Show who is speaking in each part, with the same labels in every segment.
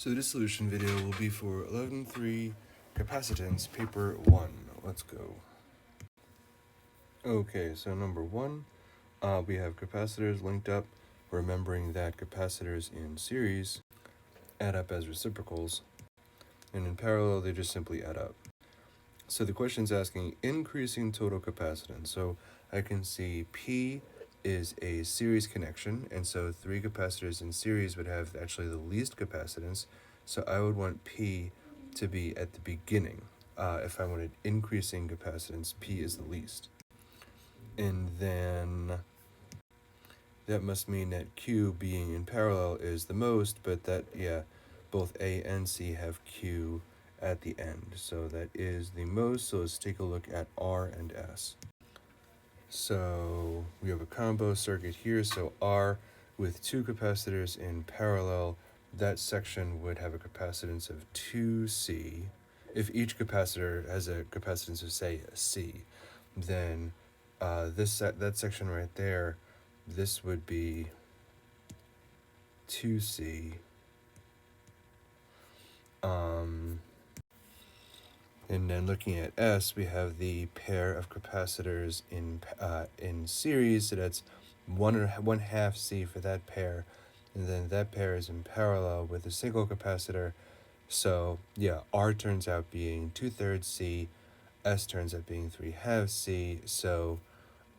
Speaker 1: So this solution video will be for 11.3 Capacitance, paper 1. Let's go. Okay, so number 1, we have capacitors linked up, remembering that capacitors in series add up as reciprocals, and in parallel they just simply add up. So the question is asking increasing total capacitance. So I can see P is a series connection, and so 3 capacitors in series would have actually the least capacitance. So I would want P to be at the beginning. If I wanted increasing capacitance, P is the least. And then that must mean that Q being in parallel is the most, but that, yeah, both A and C have Q at the end. So that is the most. So let's take a look at R and S. So we have a combo circuit here. So R with 2 capacitors in parallel, that section would have a capacitance of 2C. If each capacitor has a capacitance of, say, a C, then that section right there, this would be 2C. And then looking at S, we have the pair of capacitors in series, so that's 1/2 C for that pair, and then that pair is in parallel with a single capacitor. So yeah, R turns out being 2/3 C, S turns out being 3/2 C. So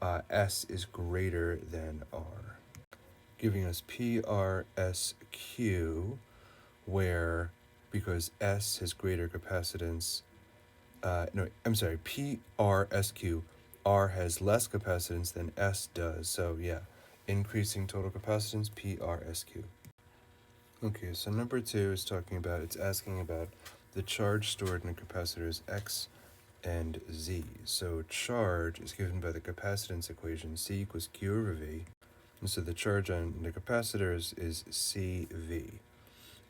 Speaker 1: S is greater than R, giving us PRSQ, where because S has greater capacitance. PRSQ, R has less capacitance than S does. So yeah, increasing total capacitance, PRSQ. Okay, so number 2 is it's asking about the charge stored in capacitors X and Z. So charge is given by the capacitance equation, C equals Q over V. And so the charge on the capacitors is CV.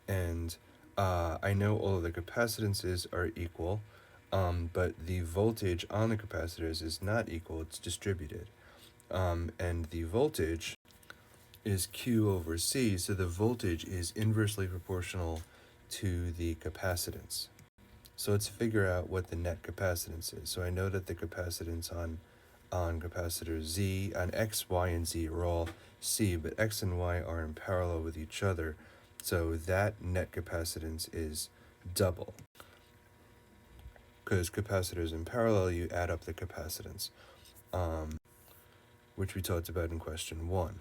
Speaker 1: And I know all of the capacitances are equal, but the voltage on the capacitors is not equal, it's distributed. And the voltage is Q over C, so the voltage is inversely proportional to the capacitance. So let's figure out what the net capacitance is. So I know that the capacitance on capacitor Z, on X, Y, and Z are all C, but X and Y are in parallel with each other. So that net capacitance is double. Because capacitors in parallel, you add up the capacitance, which we talked about in question 1.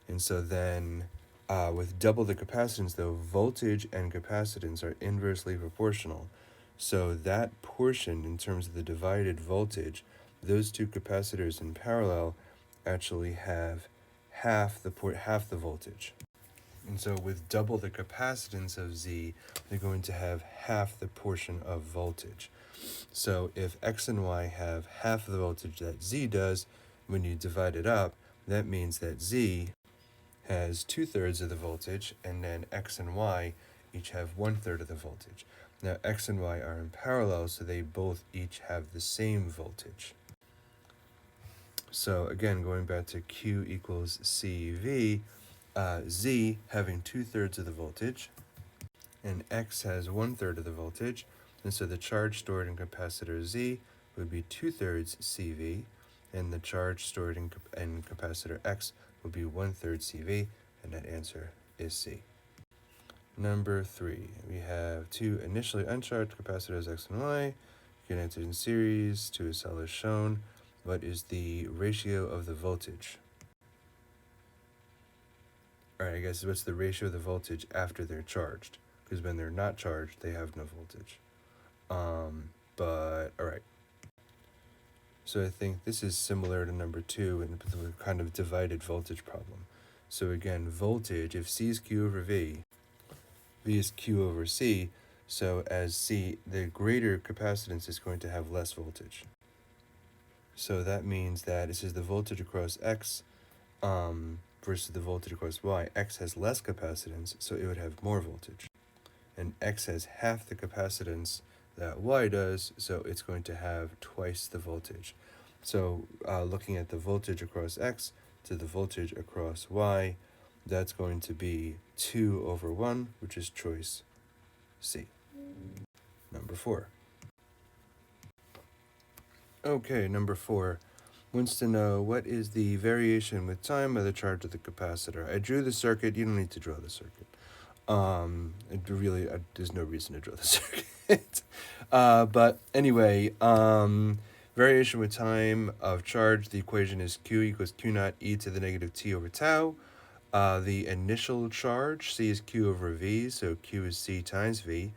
Speaker 1: And so then with double the capacitance, though, voltage and capacitance are inversely proportional. So that portion, in terms of the divided voltage, those 2 capacitors in parallel actually have half the voltage. And so with double the capacitance of Z, they're going to have half the portion of voltage. So if X and Y have half the voltage that Z does, when you divide it up, that means that Z has 2/3 of the voltage, and then X and Y each have 1/3 of the voltage. Now X and Y are in parallel, so they both each have the same voltage. So again, going back to Q equals CV, Z having 2/3 of the voltage, and X has 1/3 of the voltage, and so the charge stored in capacitor Z would be 2/3 CV, and the charge stored in capacitor X would be 1/3 CV, and that answer is C. Number 3, we have 2 initially uncharged capacitors X and Y connected in series to a cell as shown. What is the ratio of the voltage? Alright, I guess what's the ratio of the voltage after they're charged? Because when they're not charged, they have no voltage. But alright. So I think this is similar to number 2 in the kind of divided voltage problem. So again, voltage, if C is Q over V, V is Q over C, so as C, the greater capacitance is going to have less voltage. So that means that this is the voltage across X versus the voltage across Y. X has less capacitance, so it would have more voltage. And X has half the capacitance that Y does, so it's going to have twice the voltage. So looking at the voltage across X to the voltage across Y, that's going to be 2/1, which is choice C. Number 4. Okay, number 4 wants to know what is the variation with time of the charge of the capacitor. I drew the circuit. You don't need to draw the circuit. There's no reason to draw the circuit. But anyway, variation with time of charge, the equation is Q equals Q naught e to the negative t over tau. The initial charge, C is Q over V, so Q is C times V.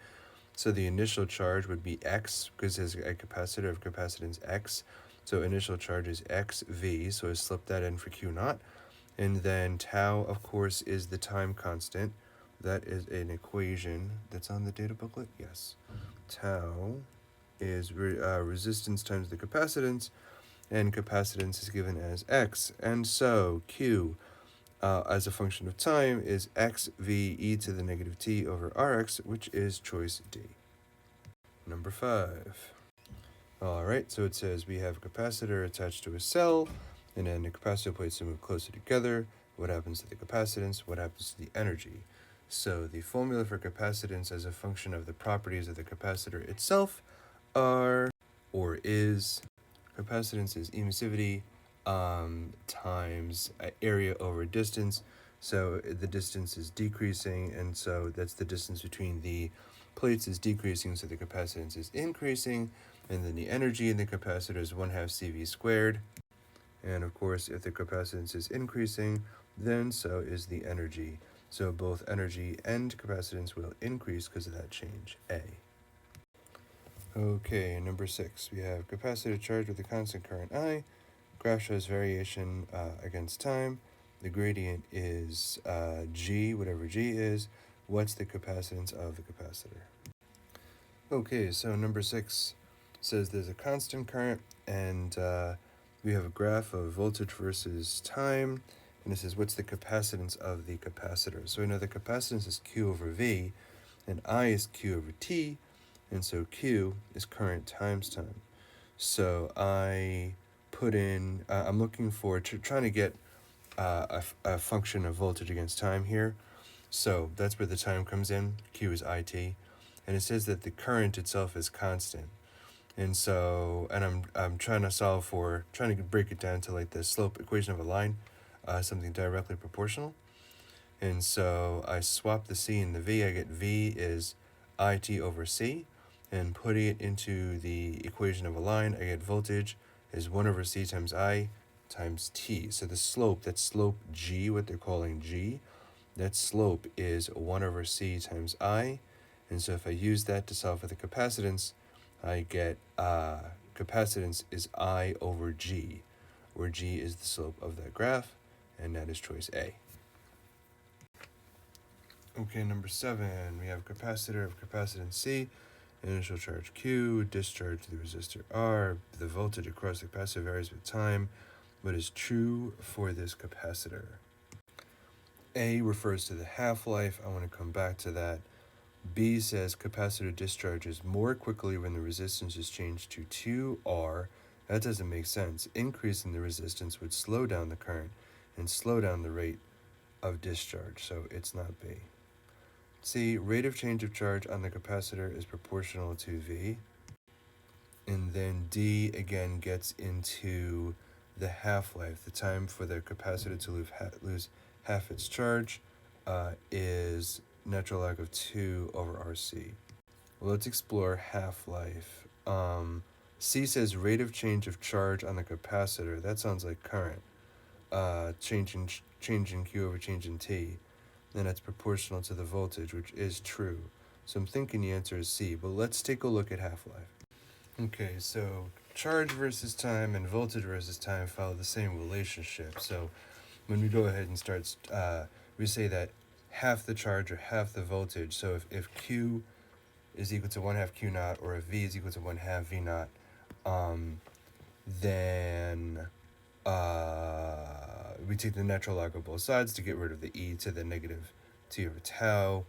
Speaker 1: So the initial charge would be X, because there's a capacitor of capacitance X. So initial charge is XV, so I slipped that in for Q naught. And then tau, of course, is the time constant. That is an equation that's on the data booklet. Yes. Tau is resistance times the capacitance, and capacitance is given as X. And so Q, as a function of time, is XV e to the negative t over Rx, which is choice D. Number 5. All right, so it says we have a capacitor attached to a cell, and then the capacitor plates to move closer together. What happens to the capacitance? What happens to the energy? So the formula for capacitance as a function of the properties of the capacitor itself are, or is, capacitance is emissivity times area over distance. So the distance is decreasing, and so that's the distance between the plates is decreasing, so the capacitance is increasing, and then the energy in the capacitor is 1/2 CV squared. And of course, if the capacitance is increasing, then so is the energy. So both energy and capacitance will increase because of that change, A. Okay, number 6, we have capacitor charged with a constant current I. Graph shows variation against time. The gradient is G, whatever G is. What's the capacitance of the capacitor? Okay, so number 6 says there's a constant current, and we have a graph of voltage versus time, and it says what's the capacitance of the capacitor. So we know the capacitance is Q over V, and I is Q over T, and so Q is current times time. So I put in, I'm looking for, trying to get a function of voltage against time here. So that's where the time comes in. Q is IT. And it says that the current itself is constant. And so, and I'm trying to break it down to like the slope equation of a line, something directly proportional. And so I swap the C and the V. I get V is IT over C. And putting it into the equation of a line, I get voltage is 1 over C times I times T. So the slope, that slope G, what they're calling G, that slope is 1 over C times I. And so if I use that to solve for the capacitance, I get capacitance is I over G, where G is the slope of that graph, and that is choice A. Okay, number 7, we have capacitor of capacitance C, initial charge Q, discharge to the resistor R. The voltage across the capacitor varies with time. What is true for this capacitor? A refers to the half-life. I want to come back to that. B says capacitor discharges more quickly when the resistance is changed to 2R. That doesn't make sense. Increasing the resistance would slow down the current and slow down the rate of discharge, so it's not B. C, rate of change of charge on the capacitor is proportional to V. And then D again gets into the half-life. The time for the capacitor to lose half its charge is natural log of 2 over RC. Well, let's explore half-life. C says rate of change of charge on the capacitor. That sounds like current. Change in Q over change in T. Then that's proportional to the voltage, which is true. So I'm thinking the answer is C, but let's take a look at half-life. Okay, so charge versus time and voltage versus time follow the same relationship. So when we go ahead and start, we say that half the charge or half the voltage. So if Q is equal to 1/2 Q naught, or if V is equal to 1/2 V naught, then we take the natural log of both sides to get rid of the e to the negative t over tau.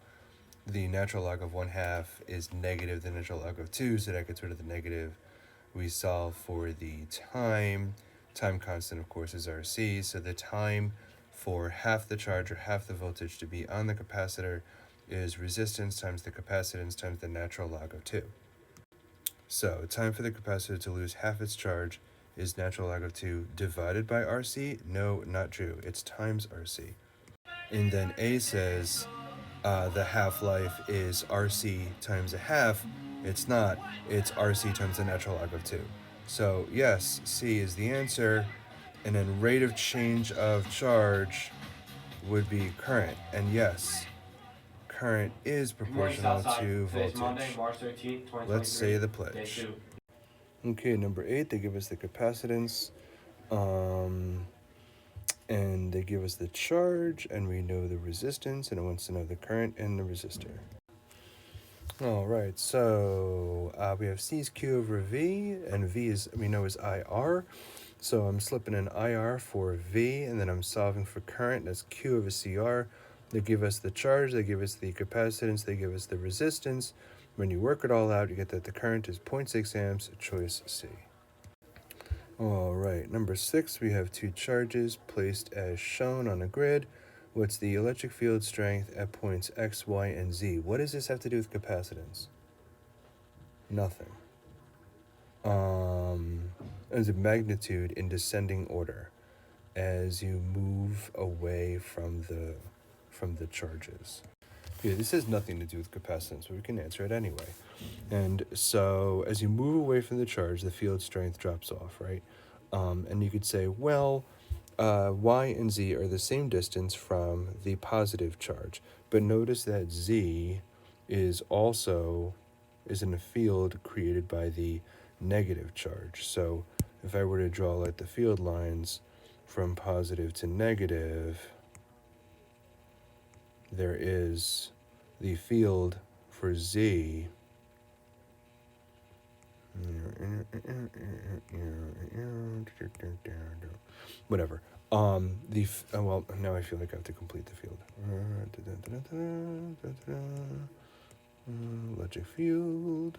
Speaker 1: The natural log of 1/2 is negative the natural log of 2, so that gets rid of the negative. We solve for the time. Time constant, of course, is RC, so the time for half the charge or half the voltage to be on the capacitor is resistance times the capacitance times the natural log of 2. So time for the capacitor to lose half its charge is natural log of 2 divided by RC? No, not true. It's times RC. And then A says the half-life is RC times a half. It's not. It's RC times the natural log of 2. So yes, C is the answer. And then rate of change of charge would be current. And yes, current is proportional to voltage.
Speaker 2: Monday, March 13th,
Speaker 1: Let's say
Speaker 2: 2023.
Speaker 1: the pledge. Okay, number 8, they give us the capacitance. And they give us the charge, and we know the resistance, and it wants to know the current and the resistor. All right, so we have C is Q over V, and V is, we know, is IR. So I'm slipping in IR for V, and then I'm solving for current. That's Q over CR. They give us the charge, they give us the capacitance, they give us the resistance. When you work it all out, you get that the current is 0.6 amps, choice C. All right, number 6, we have two charges placed as shown on a grid. What's the electric field strength at points X, Y, and Z? What does this have to do with capacitance? Nothing. As a magnitude in descending order as you move away from the charges. Yeah, this has nothing to do with capacitance, but we can answer it anyway. And so as you move away from the charge, the field strength drops off, right? And you could say, well, Y and Z are the same distance from the positive charge. But notice that Z is in a field created by the negative charge. So if I were to draw like the field lines from positive to negative, there is the field for Z. Whatever. Well, now I feel like I have to complete the field. Electric field.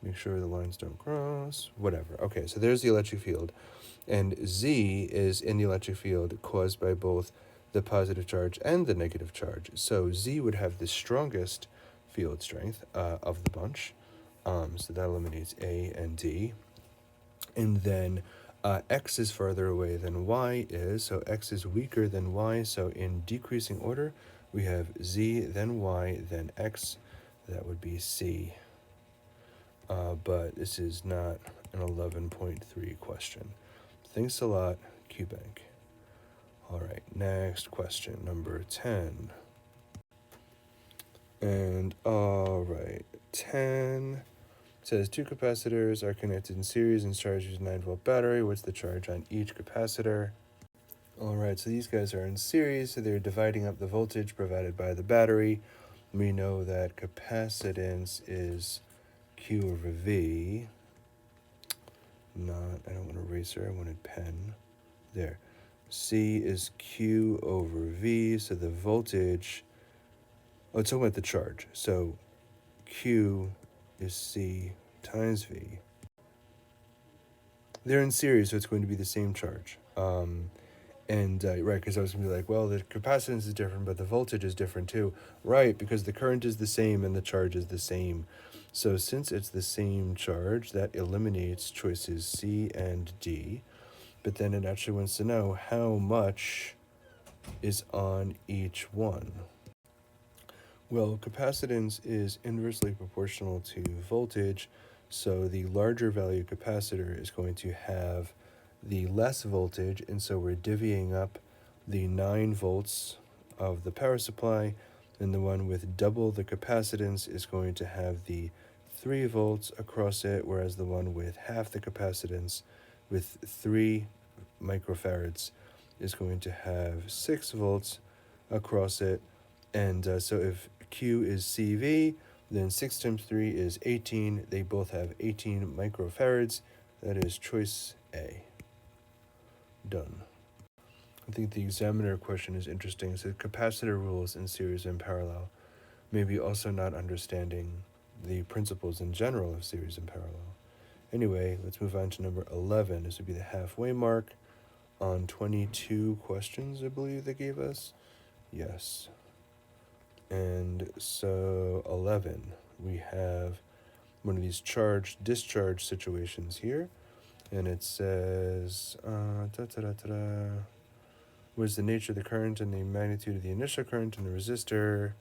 Speaker 1: Make sure the lines don't cross. Whatever. Okay, so there's the electric field. And Z is in the electric field caused by both the positive charge and the negative charge. So Z would have the strongest field strength of the bunch. So that eliminates A and D. And then X is farther away than Y is, so X is weaker than Y. So in decreasing order, we have Z, then Y, then X. That would be C. But this is not an 11.3 question. Thanks a lot, QBank. All right, next question, number 10. And all right, 10 says two capacitors are connected in series and charged with a 9-volt battery. What's the charge on each capacitor? All right, so these guys are in series, so they're dividing up the voltage provided by the battery. We know that capacitance is Q over V. I don't want an eraser, I wanted pen. There. C is Q over V, so the voltage, it's talking about the charge. So Q is C times V. They're in series, so it's going to be the same charge. Right, because I was going to be like, well, the capacitance is different, but the voltage is different too. Right, because the current is the same and the charge is the same. So since it's the same charge, that eliminates choices C and D. But then it actually wants to know how much is on each one. Well, capacitance is inversely proportional to voltage, so the larger value capacitor is going to have the less voltage, and so we're divvying up the 9 volts of the power supply, and the one with double the capacitance is going to have the 3 volts across it, whereas the one with half the capacitance with 3 microfarads is going to have 6 volts across it. And so if Q is CV, then 6 times 3 is 18. They both have 18 microfarads. That is choice A. Done. I think the examiner question is interesting. So capacitor rules in series and parallel. Maybe also not understanding the principles in general of series and parallel. Anyway, let's move on to number 11. This would be the halfway mark on 22 questions, I believe they gave us. Yes. And so 11, we have one of these charge-discharge situations here. And it says, what is the nature of the current and the magnitude of the initial current in the resistor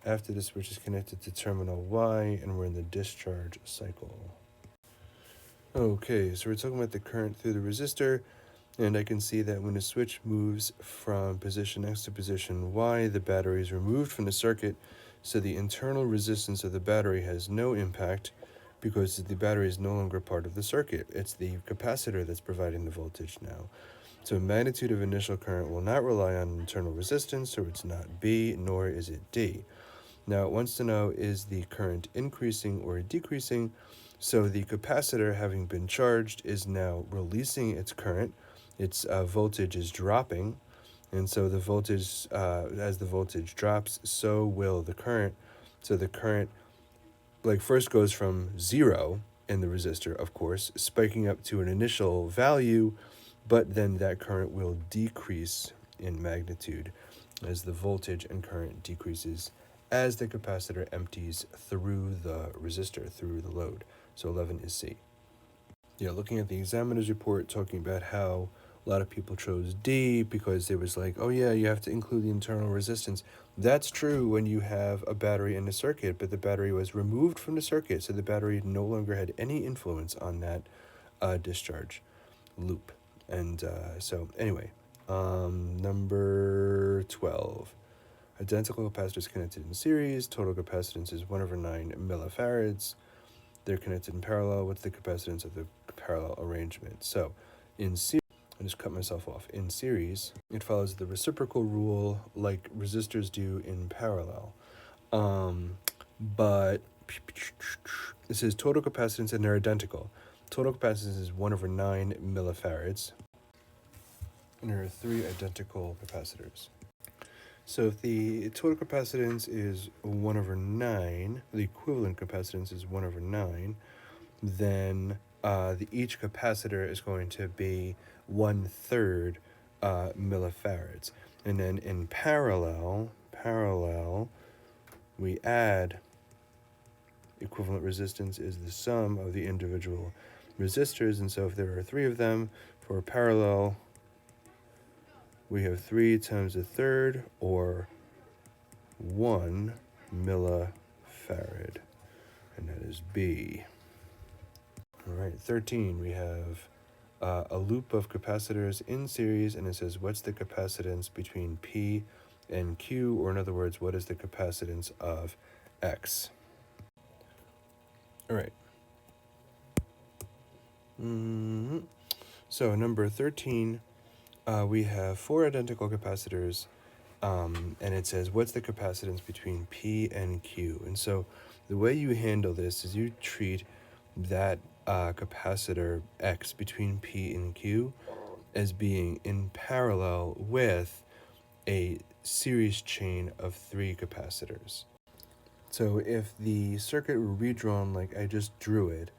Speaker 1: after the switch is connected to terminal Y, and we're in the discharge cycle. Okay, so we're talking about the current through the resistor, and I can see that when the switch moves from position X to position Y, the battery is removed from the circuit, so the internal resistance of the battery has no impact because the battery is no longer part of the circuit. It's the capacitor that's providing the voltage now. So magnitude of initial current will not rely on internal resistance, so it's not B, nor is it D. Now it wants to know, is the current increasing or decreasing? So the capacitor, having been charged, is now releasing its current. Its voltage is dropping, and so the voltage, as the voltage drops, so will the current. So the current, first goes from 0 in the resistor, of course, spiking up to an initial value, but then that current will decrease in magnitude as the voltage and current decreases as the capacitor empties through the resistor, through the load. So 11 is C. Yeah, looking at the examiner's report, talking about how a lot of people chose D because it was like, oh yeah, you have to include the internal resistance. That's true when you have a battery in the circuit, but the battery was removed from the circuit, so the battery no longer had any influence on that discharge loop. And so anyway, number 12. Identical capacitors connected in series. Total capacitance is 1/9 millifarads. They're connected in parallel. What's the capacitance of the parallel arrangement? So in series, I just cut myself off. In series, it follows the reciprocal rule like resistors do in parallel. But this is total capacitance, and they're identical. Total capacitance is 1/9 millifarads. And there are 3 identical capacitors. So if the total capacitance is 1/9, the equivalent capacitance is 1/9, then each capacitor is going to be 1/3 millifarads. And then in parallel, we add equivalent resistance is the sum of the individual resistors. And so if there are 3 of them for parallel, we have 3 times 1/3, or 1 millifarad, and that is B. All right, 13, we have a loop of capacitors in series, and it says, what's the capacitance between P and Q, or in other words, what is the capacitance of X? All right. So number 13, we have 4 identical capacitors, and it says, what's the capacitance between P and Q? And so the way you handle this is you treat that capacitor X between P and Q as being in parallel with a series chain of 3 capacitors. So if the circuit were redrawn like I just drew it,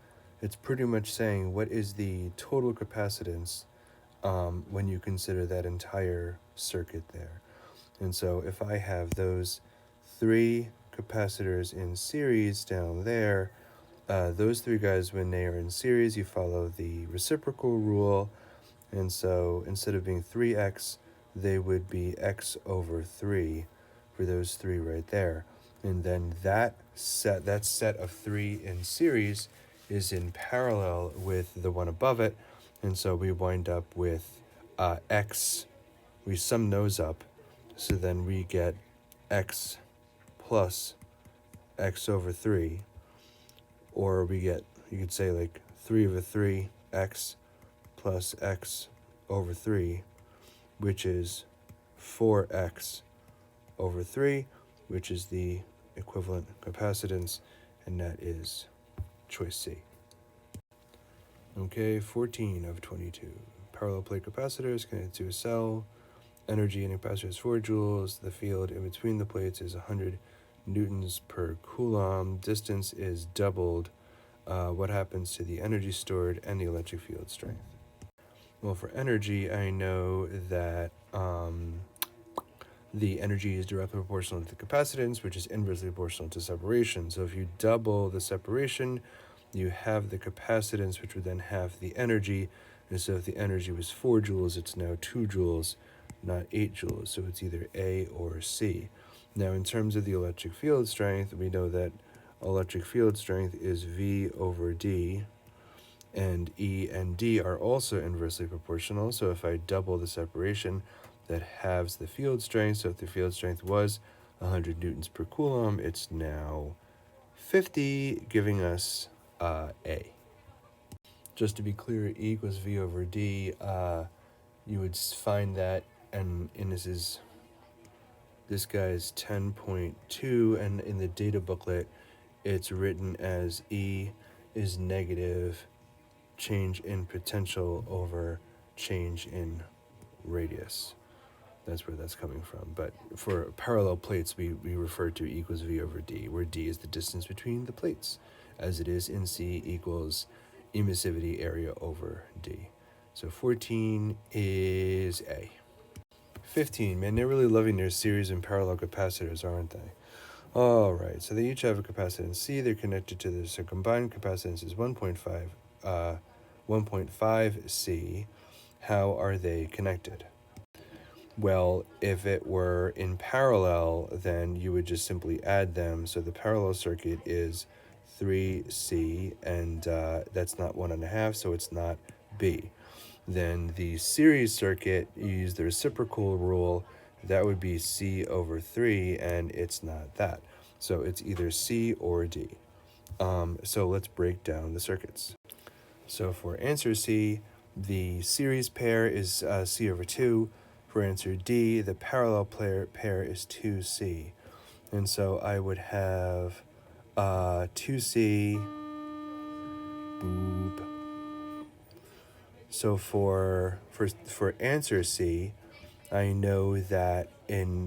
Speaker 1: it's pretty much saying what is the total capacitance when you consider that entire circuit there. And so if I have those 3 capacitors in series down there, those 3 guys, when they are in series, you follow the reciprocal rule. And so instead of being 3x, they would be x over 3 for those 3 right there. And then that set of 3 in series is in parallel with the one above it. And so we wind up with x. We sum those up. So then we get x plus x over 3. Or we get, you could say, like 3/3 x plus x over 3, which is 4x over 3, which is the equivalent capacitance, and that is choice C. Okay, 14 of 22. Parallel plate capacitors connected to a cell. Energy in a capacitor is 4 joules. The field in between the plates is 100 newtons per coulomb. Distance is doubled. What happens to the energy stored and the electric field strength? Well, for energy, I know that the energy is directly proportional to the capacitance, which is inversely proportional to separation. So if you double the separation, you have the capacitance, which would then have the energy. And so if the energy was 4 joules, it's now 2 joules, not 8 joules. So it's either A or C. Now, in terms of the electric field strength, we know that electric field strength is V over D, and E and D are also inversely proportional. So if I double the separation, that halves the field strength. So if the field strength was 100 newtons per coulomb, it's now 50, giving us A. Just to be clear, E equals V over D. You would find that, and this guy is 10.2, and in the data booklet, it's written as E is negative change in potential over change in radius. That's where that's coming from. But for parallel plates, we refer to E equals V over D, where D is the distance between the plates, as it is in C equals emissivity area over D. So 14 is A. 15, man, they're really loving their series and parallel capacitors, aren't they? All right, so they each have a capacitance C. They're connected to this. So combined capacitance is 1.5 C. How are they connected? Well, if it were in parallel, then you would just simply add them. So the parallel circuit is 3C, and that's not 1.5, so it's not B. Then the series circuit, you use the reciprocal rule, that would be C over 3, and it's not that. So it's either C or D. So let's break down the circuits. So for answer C, the series pair is C over 2. For answer D, the parallel pair is 2C. And so I would have 2C, boop. So for answer C, I know that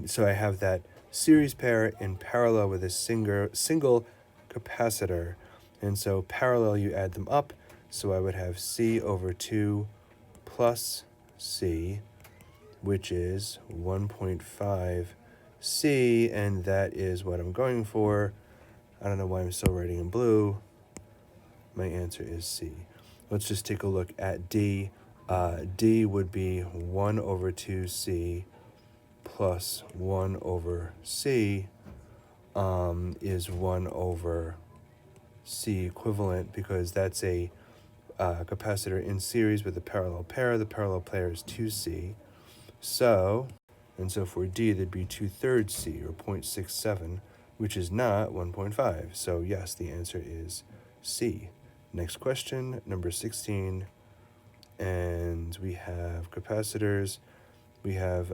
Speaker 1: so I have that series pair in parallel with a single capacitor. And so parallel, you add them up. So I would have C over 2 plus C, which is 1.5 C, and that is what I'm going for. I don't know why I'm still writing in blue. My answer is C. Let's just take a look at D. D would be 1 over 2C plus 1 over C is 1 over C equivalent, because that's a capacitor in series with a parallel pair. The parallel pair is 2C. So for D, there'd be 2/3 C, or 0.67, which is not 1.5. So yes, the answer is C. Next question, number 16. And we have capacitors. We have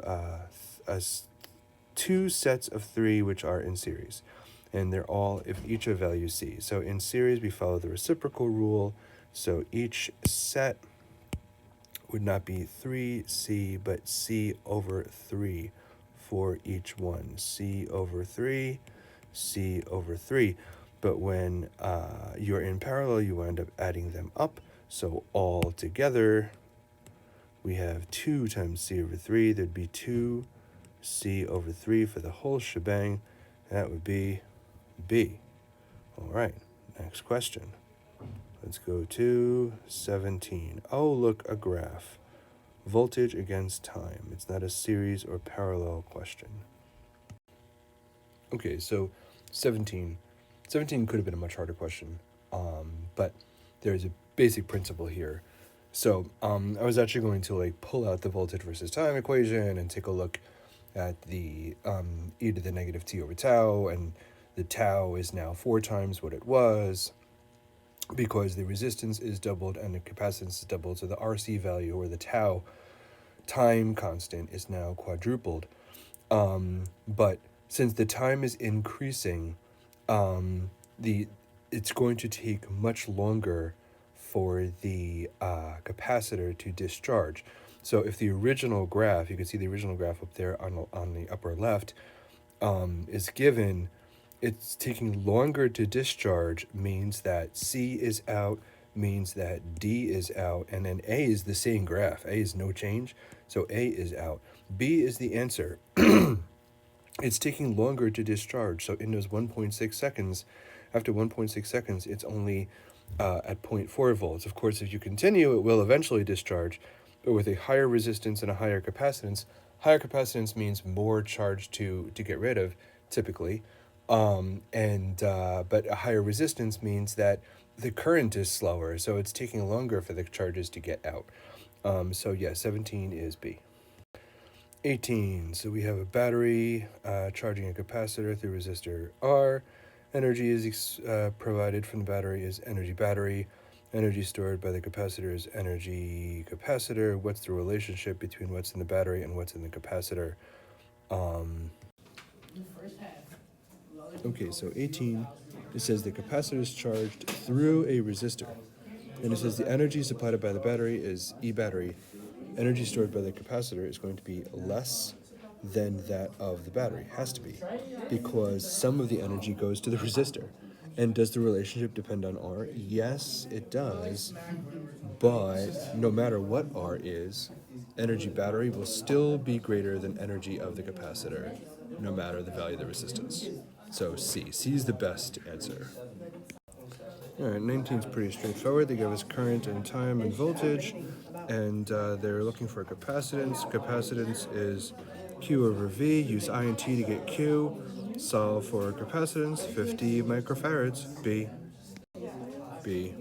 Speaker 1: two sets of 3 which are in series. And they're all, if each of value C. So in series, we follow the reciprocal rule. So each set would not be 3C, but C over 3 for each one. C over 3, C over 3. But when you're in parallel, you end up adding them up. So all together, we have 2 times C over 3. There'd be 2C over 3 for the whole shebang. That would be B. All right, next question. Let's go to 17. Oh, look, a graph. Voltage against time. It's not a series or parallel question. Okay, so 17. 17 could have been a much harder question, but there's a basic principle here. So I was actually going to pull out the voltage versus time equation and take a look at the e to the negative t over tau, and the tau is now 4 times what it was, because the resistance is doubled and the capacitance is doubled. So the RC value, or the tau time constant, is now quadrupled. But since the time is increasing, it's going to take much longer for the capacitor to discharge. So if the original graph, you can see the original graph up there on the upper left, is given, it's taking longer to discharge, means that C is out, means that D is out, and then A is the same graph. A is no change, so A is out. B is the answer. it's taking longer to discharge. So in those 1.6 seconds, after 1.6 seconds, it's only at 0.4 volts. Of course, if you continue, it will eventually discharge, but with a higher resistance and a higher capacitance means more charge to get rid of, typically. But a higher resistance means that the current is slower, so it's taking longer for the charges to get out. So yeah, 17 is B. 18, so we have a battery charging a capacitor through resistor R. Energy is provided from the battery is energy battery. Energy stored by the capacitor is energy capacitor. What's the relationship between what's in the battery and what's in the capacitor? Okay, so 18, it says the capacitor is charged through a resistor. And it says the energy supplied by the battery is E battery. Energy stored by the capacitor is going to be less than that of the battery. Has to be. Because some of the energy goes to the resistor. And does the relationship depend on R? Yes, it does. But no matter what R is, energy battery will still be greater than energy of the capacitor, no matter the value of the resistance. So C. C is the best answer. All right, 19 is pretty straightforward. They give us current and time and voltage, and they're looking for capacitance. Capacitance is Q over V. Use I and T to get Q. Solve for capacitance, 50 microfarads. B. B.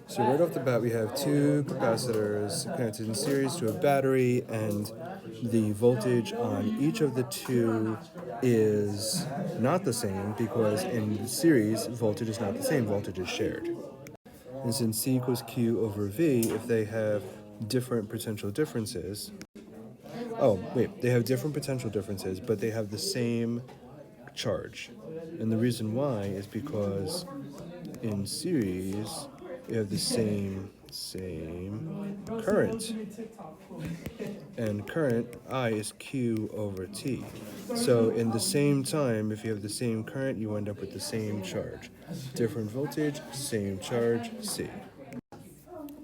Speaker 1: So right off the bat, we have two capacitors connected in series to a battery, and the voltage on each of the two is not the same because in series, voltage is not the same, voltage is shared. And since C equals Q over V, if they have different potential differences, they have different potential differences, but they have the same charge. And the reason why is because in series, you have the same current. And current, I, is Q over T. So in the same time, if you have the same current, you end up with the same charge. Different voltage, same charge, C.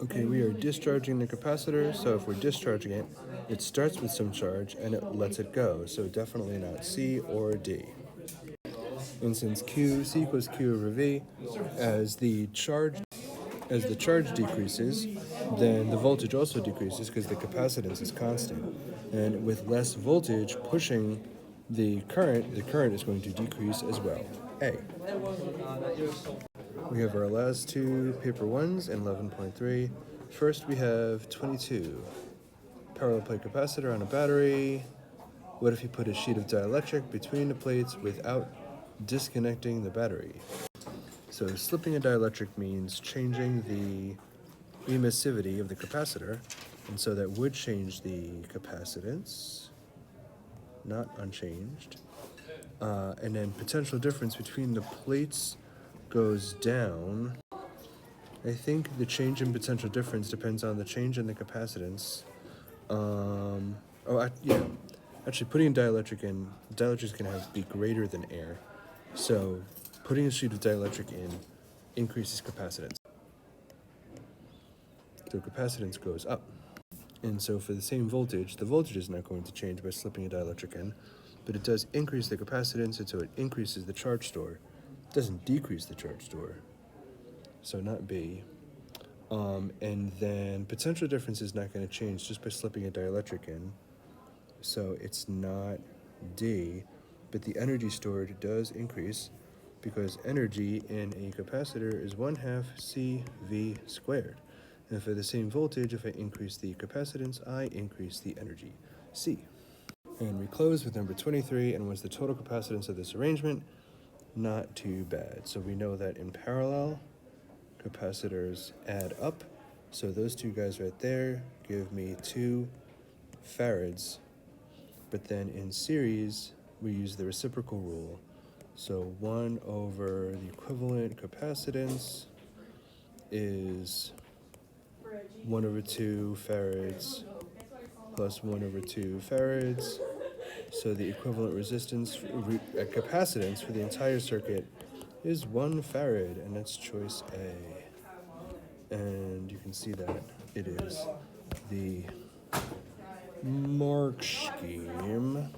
Speaker 1: Okay, we are discharging the capacitor, so if we're discharging it, it starts with some charge and it lets it go, so definitely not C or D. And since C equals Q over V, as the charge decreases, then the voltage also decreases because the capacitance is constant. And with less voltage pushing the current is going to decrease as well. A. We have our last two paper ones in 11.3. First we have 22. Parallel plate capacitor on a battery. What if you put a sheet of dielectric between the plates without disconnecting the battery? So slipping a dielectric means changing the emissivity of the capacitor, and so that would change the capacitance, not unchanged. And then potential difference between the plates goes down. I think the change in potential difference depends on the change in the capacitance. Actually, putting dielectric in, dielectric can be greater than air. So putting a sheet of dielectric in increases capacitance. So capacitance goes up. And so for the same voltage, the voltage is not going to change by slipping a dielectric in, but it does increase the capacitance, and so it increases the charge store. It doesn't decrease the charge store. So not B. And then potential difference is not going to change just by slipping a dielectric in. So it's not D, but the energy stored does increase because energy in a capacitor is 1/2 CV squared. And for the same voltage, if I increase the capacitance, I increase the energy, C. And we close with number 23, and what's the total capacitance of this arrangement? Not too bad. So we know that in parallel, capacitors add up. So those two guys right there give me 2 farads. But then in series, we use the reciprocal rule. So 1 over the equivalent capacitance is 1 over 2 farads plus 1 over 2 farads. So the equivalent resistance, capacitance for the entire circuit is 1 farad, and that's choice A. And you can see that it is the mark scheme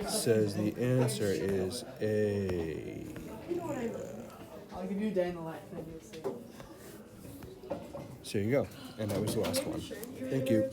Speaker 1: says the answer is A.
Speaker 2: I'll give you a day in the life, then you'll see.
Speaker 1: So here you go. And that was the last one. Thank you.